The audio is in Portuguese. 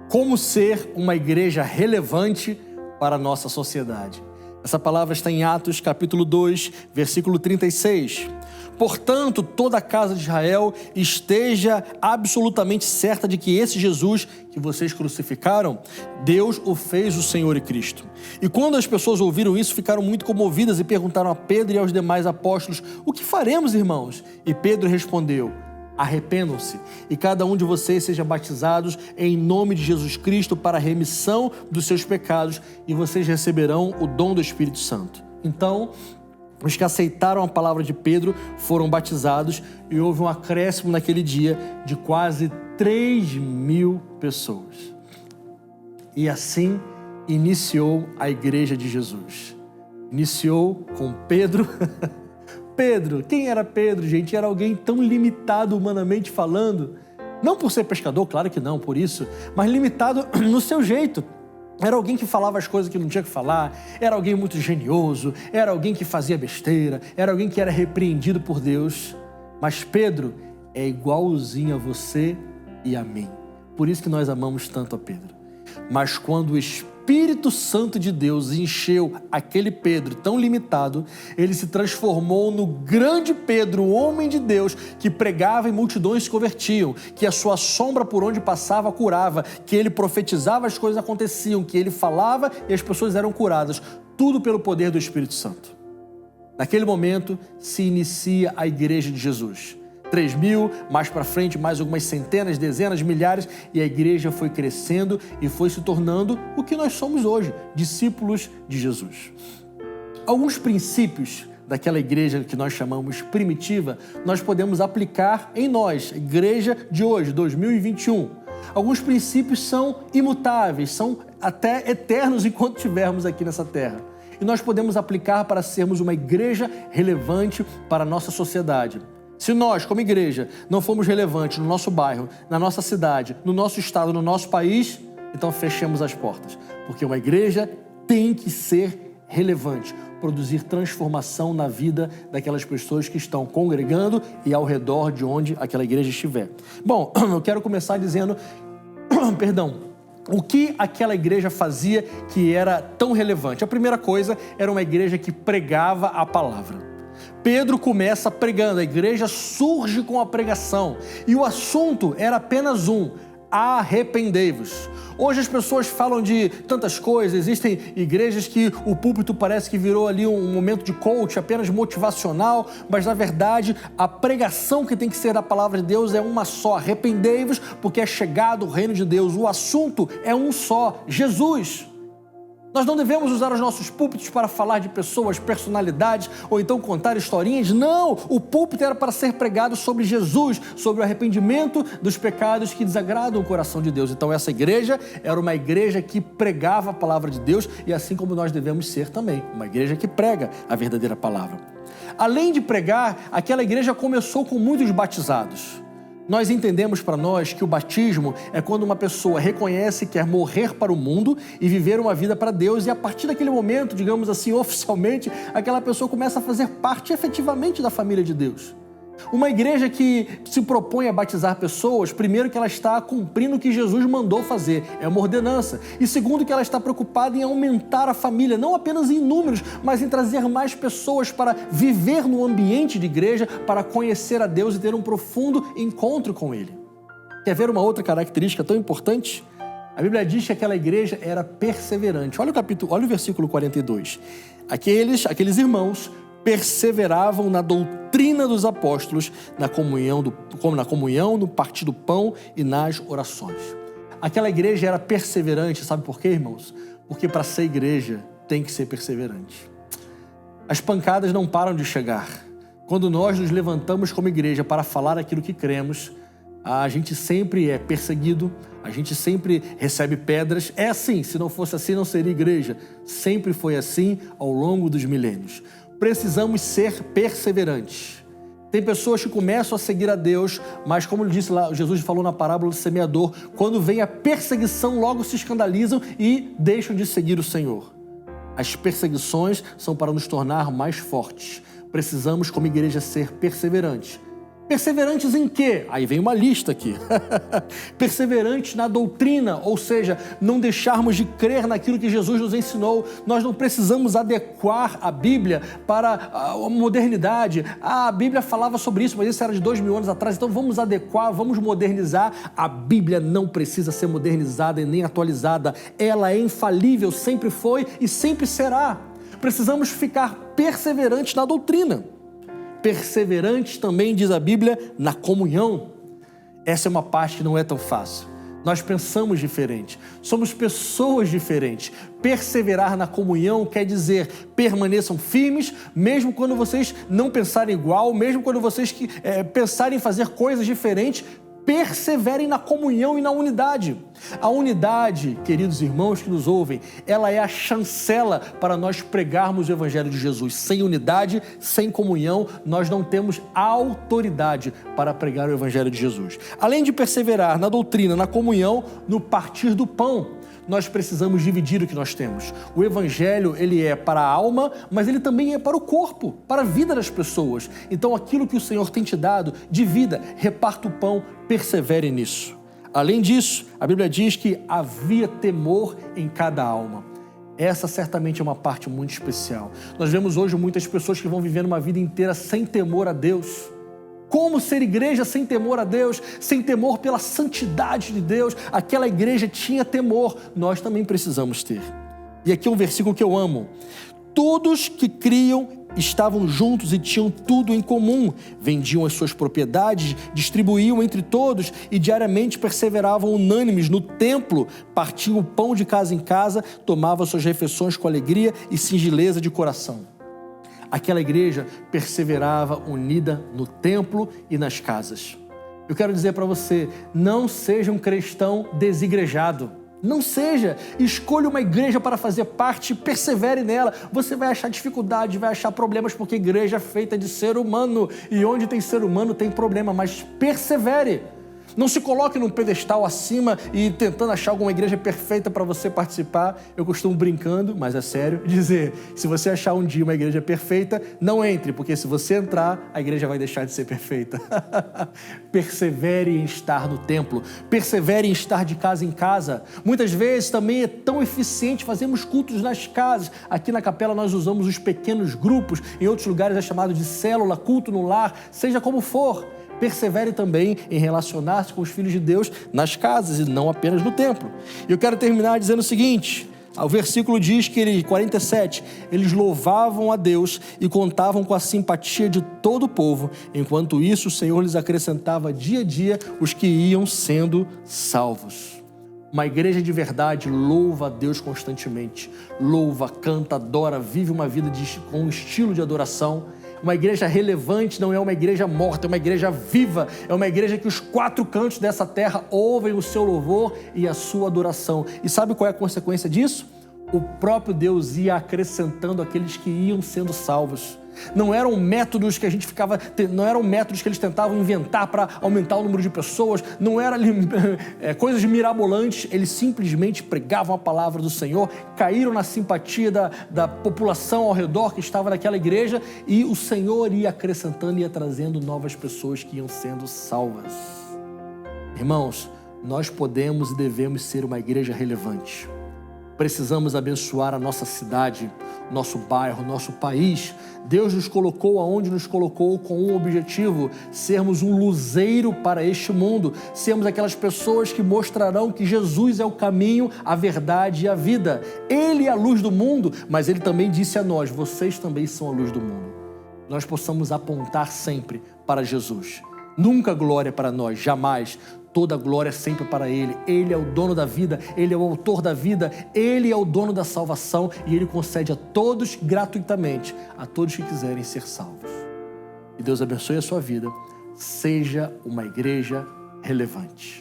Como ser uma igreja relevante para a nossa sociedade. Essa palavra está em Atos capítulo 2, versículo 36. Portanto, toda a casa de Israel esteja absolutamente certa de que esse Jesus que vocês crucificaram, Deus o fez o Senhor e Cristo. E quando as pessoas ouviram isso, ficaram muito comovidas e perguntaram a Pedro e aos demais apóstolos: o que faremos, irmãos? E Pedro respondeu: arrependam-se e cada um de vocês seja batizados em nome de Jesus Cristo para a remissão dos seus pecados e vocês receberão o dom do Espírito Santo. Então, os que aceitaram a palavra de Pedro foram batizados e houve um acréscimo naquele dia de quase 3.000 pessoas. E assim iniciou a igreja de Jesus. Iniciou com Pedro. Pedro, quem era Pedro, gente? Era alguém tão limitado humanamente falando. Não por ser pescador, claro que não, por isso, mas limitado no seu jeito. Era alguém que falava as coisas que não tinha que falar, era alguém muito genioso, era alguém que fazia besteira, era alguém que era repreendido por Deus. Mas Pedro é igualzinho a você e a mim. Por isso que nós amamos tanto a Pedro. Mas quando o Espírito Santo de Deus encheu aquele Pedro tão limitado, ele se transformou no grande Pedro, o homem de Deus, que pregava e multidões se convertiam, que a sua sombra por onde passava curava, que ele profetizava, as coisas aconteciam, que ele falava e as pessoas eram curadas, tudo pelo poder do Espírito Santo. Naquele momento se inicia a igreja de Jesus. 3.000, mais para frente, mais algumas centenas, dezenas, milhares, e a igreja foi crescendo e foi se tornando o que nós somos hoje, discípulos de Jesus. Alguns princípios daquela igreja que nós chamamos primitiva, nós podemos aplicar em nós, a igreja de hoje, 2021. Alguns princípios são imutáveis, são até eternos enquanto estivermos aqui nessa terra. E nós podemos aplicar para sermos uma igreja relevante para a nossa sociedade. Se nós, como igreja, não formos relevantes no nosso bairro, na nossa cidade, no nosso estado, no nosso país, então fechemos as portas. Porque uma igreja tem que ser relevante, produzir transformação na vida daquelas pessoas que estão congregando e ao redor de onde aquela igreja estiver. Bom, eu quero começar dizendo, o que aquela igreja fazia que era tão relevante? A primeira coisa era uma igreja que pregava a palavra. Pedro começa pregando, a igreja surge com a pregação e o assunto era apenas um: arrependei-vos. Hoje as pessoas falam de tantas coisas, existem igrejas que o púlpito parece que virou ali um momento de coach, apenas motivacional, mas na verdade a pregação que tem que ser da palavra de Deus é uma só: arrependei-vos porque é chegado o reino de Deus. O assunto é um só: Jesus. Nós não devemos usar os nossos púlpitos para falar de pessoas, personalidades, ou então contar historinhas. Não! O púlpito era para ser pregado sobre Jesus, sobre o arrependimento dos pecados que desagradam o coração de Deus. Então essa igreja era uma igreja que pregava a palavra de Deus e assim como nós devemos ser também, uma igreja que prega a verdadeira palavra. Além de pregar, aquela igreja começou com muitos batizados. Nós entendemos para nós que o batismo é quando uma pessoa reconhece que quer morrer para o mundo e viver uma vida para Deus, e a partir daquele momento, digamos assim, oficialmente, aquela pessoa começa a fazer parte efetivamente da família de Deus. Uma igreja que se propõe a batizar pessoas, primeiro que ela está cumprindo o que Jesus mandou fazer, é uma ordenança. E segundo que ela está preocupada em aumentar a família, não apenas em números, mas em trazer mais pessoas para viver no ambiente de igreja, para conhecer a Deus e ter um profundo encontro com Ele. Quer ver uma outra característica tão importante? A Bíblia diz que aquela igreja era perseverante. Olha o versículo 42. Aqueles irmãos perseveravam na doutrina dos apóstolos, na comunhão, no partir do pão e nas orações. Aquela igreja era perseverante, sabe por quê, irmãos? Porque para ser igreja tem que ser perseverante. As pancadas não param de chegar. Quando nós nos levantamos como igreja para falar aquilo que cremos, a gente sempre é perseguido, a gente sempre recebe pedras. É assim, se não fosse assim não seria igreja. Sempre foi assim ao longo dos milênios. Precisamos ser perseverantes. Tem pessoas que começam a seguir a Deus, mas como disse lá, Jesus falou na parábola do semeador, quando vem a perseguição, logo se escandalizam e deixam de seguir o Senhor. As perseguições são para nos tornar mais fortes. Precisamos, como igreja, ser perseverantes. Perseverantes em quê? Aí vem uma lista aqui. Perseverantes na doutrina, ou seja, não deixarmos de crer naquilo que Jesus nos ensinou. Nós não precisamos adequar a Bíblia para a modernidade. A Bíblia falava sobre isso, mas isso era de 2000 anos atrás, então vamos adequar, vamos modernizar. A Bíblia não precisa ser modernizada e nem atualizada. Ela é infalível, sempre foi e sempre será. Precisamos ficar perseverantes na doutrina. Perseverantes também, diz a Bíblia, na comunhão. Essa é uma parte que não é tão fácil. Nós pensamos diferente, somos pessoas diferentes. Perseverar na comunhão quer dizer permaneçam firmes, mesmo quando vocês não pensarem igual, mesmo quando vocês pensarem em fazer coisas diferentes, perseverem na comunhão e na unidade. A unidade, queridos irmãos que nos ouvem, ela é a chancela para nós pregarmos o Evangelho de Jesus. Sem unidade, sem comunhão, nós não temos autoridade para pregar o Evangelho de Jesus. Além de perseverar na doutrina, na comunhão, no partir do pão, nós precisamos dividir o que nós temos. O Evangelho, ele é para a alma, mas ele também é para o corpo, para a vida das pessoas. Então, aquilo que o Senhor tem te dado, divida, reparta o pão, persevere nisso. Além disso, a Bíblia diz que havia temor em cada alma. Essa certamente é uma parte muito especial. Nós vemos hoje muitas pessoas que vão vivendo uma vida inteira sem temor a Deus. Como ser igreja sem temor a Deus, sem temor pela santidade de Deus? Aquela igreja tinha temor, nós também precisamos ter. E aqui é um versículo que eu amo. Todos que criam estavam juntos e tinham tudo em comum. Vendiam as suas propriedades, distribuíam entre todos e diariamente perseveravam unânimes no templo, partiam o pão de casa em casa, tomavam suas refeições com alegria e singeleza de coração. Aquela igreja perseverava unida no templo e nas casas. Eu quero dizer para você, não seja um cristão desigrejado. Não seja, escolha uma igreja para fazer parte e persevere nela. Você vai achar dificuldade, vai achar problemas, porque igreja é feita de ser humano. E onde tem ser humano tem problema, mas persevere. Não se coloque num pedestal acima e tentando achar alguma igreja perfeita para você participar. Eu costumo brincando, mas é sério, dizer, se você achar um dia uma igreja perfeita, não entre, porque se você entrar, a igreja vai deixar de ser perfeita. Persevere em estar no templo, persevere em estar de casa em casa. Muitas vezes também é tão eficiente, fazemos cultos nas casas. Aqui na capela nós usamos os pequenos grupos, em outros lugares é chamado de célula, culto no lar, seja como for. Persevere também em relacionar-se com os filhos de Deus nas casas e não apenas no templo. E eu quero terminar dizendo o seguinte, o versículo diz que 47, eles louvavam a Deus e contavam com a simpatia de todo o povo. Enquanto isso, o Senhor lhes acrescentava dia a dia os que iam sendo salvos. Uma igreja de verdade louva a Deus constantemente. Louva, canta, adora, vive uma vida com um estilo de adoração. Uma igreja relevante não é uma igreja morta, é uma igreja viva, é uma igreja que os quatro cantos dessa terra ouvem o seu louvor e a sua adoração. E sabe qual é a consequência disso? O próprio Deus ia acrescentando aqueles que iam sendo salvos. Não eram métodos que eles tentavam inventar para aumentar o número de pessoas, não eram coisas mirabolantes, eles simplesmente pregavam a palavra do Senhor, caíram na simpatia da população ao redor que estava naquela igreja e o Senhor ia acrescentando e ia trazendo novas pessoas que iam sendo salvas. Irmãos, nós podemos e devemos ser uma igreja relevante. Precisamos abençoar a nossa cidade, nosso bairro, nosso país. Deus nos colocou aonde nos colocou com um objetivo, sermos um luzeiro para este mundo, sermos aquelas pessoas que mostrarão que Jesus é o caminho, a verdade e a vida. Ele é a luz do mundo, mas Ele também disse a nós, vocês também são a luz do mundo. Nós possamos apontar sempre para Jesus. Nunca glória para nós, jamais. Toda glória é sempre para Ele. Ele é o dono da vida, Ele é o autor da vida, Ele é o dono da salvação e Ele concede a todos gratuitamente, a todos que quiserem ser salvos. Que Deus abençoe a sua vida. Seja uma igreja relevante.